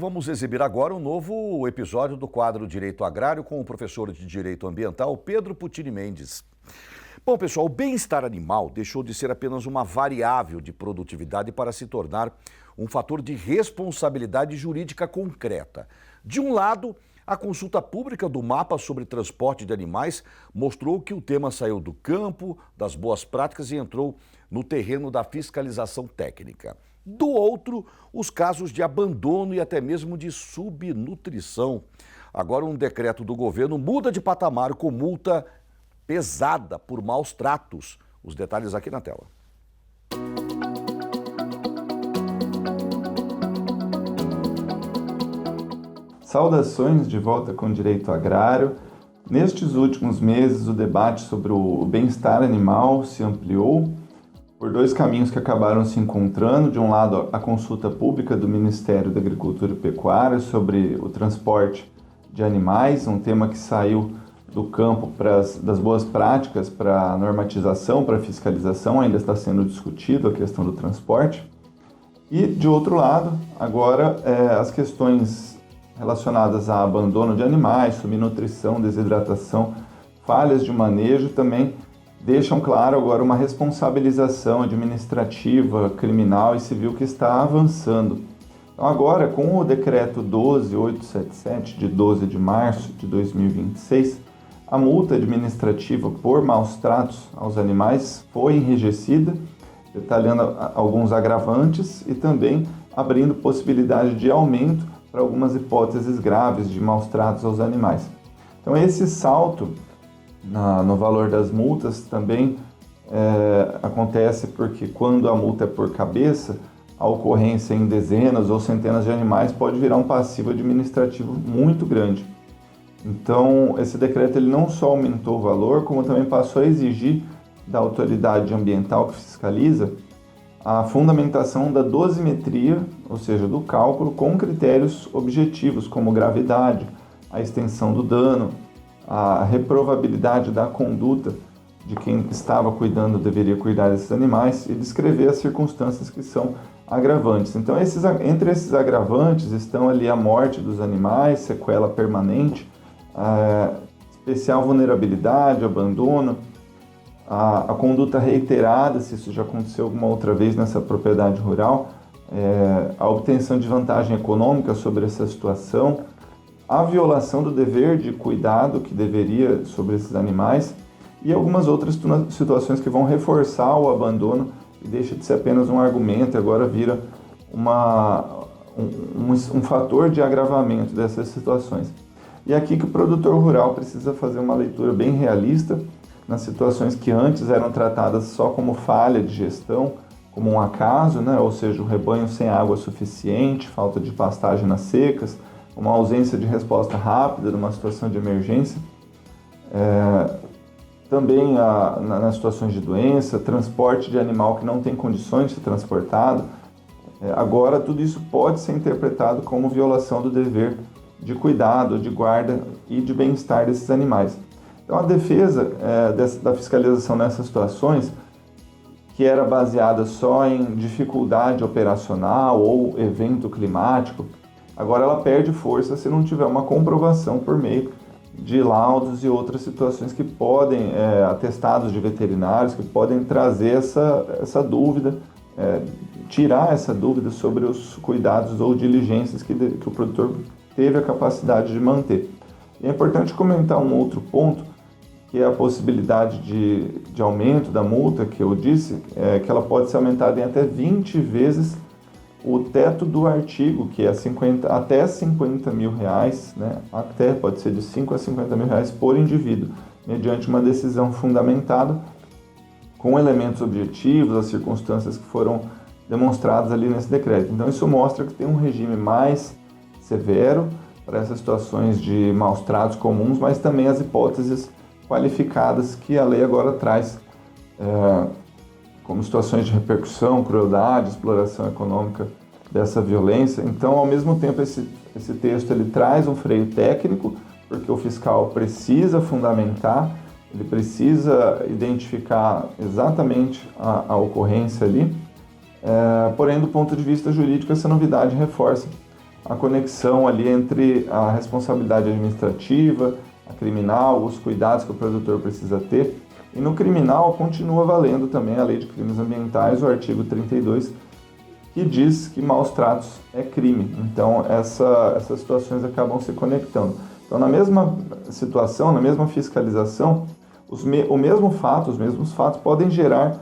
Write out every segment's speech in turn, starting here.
Vamos exibir agora um novo episódio do quadro Direito Agrário com o professor de Direito Ambiental, Pedro Putini Mendes. Bom, pessoal, o bem-estar animal deixou de ser apenas uma variável de produtividade para se tornar um fator de responsabilidade jurídica concreta. De um lado, a consulta pública do mapa sobre transporte de animais mostrou que o tema saiu do campo das boas práticas e entrou no terreno da fiscalização técnica. Do outro, os casos de abandono e até mesmo de subnutrição. Agora, um decreto do governo muda de patamar com multa pesada por maus tratos. Os detalhes aqui na tela. Saudações de volta com o Direito Agrário. Nestes últimos meses, o debate sobre o bem-estar animal se ampliou por dois caminhos que acabaram se encontrando. De um lado, a consulta pública do Ministério da Agricultura e Pecuária sobre o transporte de animais, um tema que saiu do campo das boas práticas para a normatização, para a fiscalização, ainda está sendo discutido a questão do transporte. E, de outro lado, agora as questões relacionadas a abandono de animais, subnutrição, desidratação, falhas de manejo também deixam claro agora uma responsabilização administrativa, criminal e civil que está avançando. Então agora, com o decreto 12877 de 12 de março de 2026, a multa administrativa por maus tratos aos animais foi enrijecida, detalhando alguns agravantes e também abrindo possibilidade de aumento para algumas hipóteses graves de maus tratos aos animais. Então esse salto no valor das multas também acontece porque quando a multa é por cabeça, a ocorrência em dezenas ou centenas de animais pode virar um passivo administrativo muito grande. Então esse decreto ele não só aumentou o valor, como também passou a exigir da autoridade ambiental que fiscaliza a fundamentação da dosimetria, ou seja, do cálculo com critérios objetivos como gravidade, a extensão do dano, a reprovabilidade da conduta de quem estava cuidando, deveria cuidar desses animais e descrever as circunstâncias que são agravantes. Então, entre esses agravantes estão ali a morte dos animais, sequela permanente, especial vulnerabilidade, abandono, a conduta reiterada, se isso já aconteceu alguma outra vez nessa propriedade rural, a obtenção de vantagem econômica sobre essa situação, a violação do dever de cuidado que deveria sobre esses animais e algumas outras situações que vão reforçar o abandono e deixa de ser apenas um argumento e agora vira um fator de agravamento dessas situações. E aqui que o produtor rural precisa fazer uma leitura bem realista nas situações que antes eram tratadas só como falha de gestão, como um acaso, né? Ou seja, o rebanho sem água suficiente, falta de pastagem nas secas, uma ausência de resposta rápida numa situação de emergência, também nas situações de doença, transporte de animal que não tem condições de ser transportado. Agora, tudo isso pode ser interpretado como violação do dever de cuidado, de guarda e de bem-estar desses animais. Então, a defesa da fiscalização nessas situações, que era baseada só em dificuldade operacional ou evento climático, agora ela perde força se não tiver uma comprovação por meio de laudos e outras situações que podem, atestados de veterinários, que podem trazer essa dúvida, tirar essa dúvida sobre os cuidados ou diligências que o produtor teve a capacidade de manter. E é importante comentar um outro ponto, que é a possibilidade de aumento da multa, que eu disse, que ela pode ser aumentada em até 20 vezes o teto do artigo, que é até 50 mil reais, né? Até pode ser de 5 a 50 mil reais por indivíduo, mediante uma decisão fundamentada com elementos objetivos, as circunstâncias que foram demonstradas ali nesse decreto. Então isso mostra que tem um regime mais severo para essas situações de maus tratos comuns, mas também as hipóteses qualificadas que a lei agora traz, como situações de repercussão, crueldade, exploração econômica dessa violência. Então, ao mesmo tempo, esse texto ele traz um freio técnico, porque o fiscal precisa fundamentar, ele precisa identificar exatamente a ocorrência ali, porém, do ponto de vista jurídico, essa novidade reforça a conexão ali entre a responsabilidade administrativa, a criminal, os cuidados que o produtor precisa ter. E no criminal continua valendo também a Lei de Crimes Ambientais, o artigo 32, que diz que maus tratos é crime. Então essas situações acabam se conectando. Então na mesma situação, na mesma fiscalização, os mesmos fatos podem gerar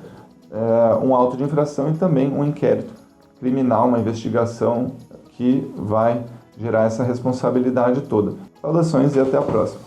um auto de infração e também um inquérito criminal, uma investigação que vai gerar essa responsabilidade toda. Saudações e até a próxima.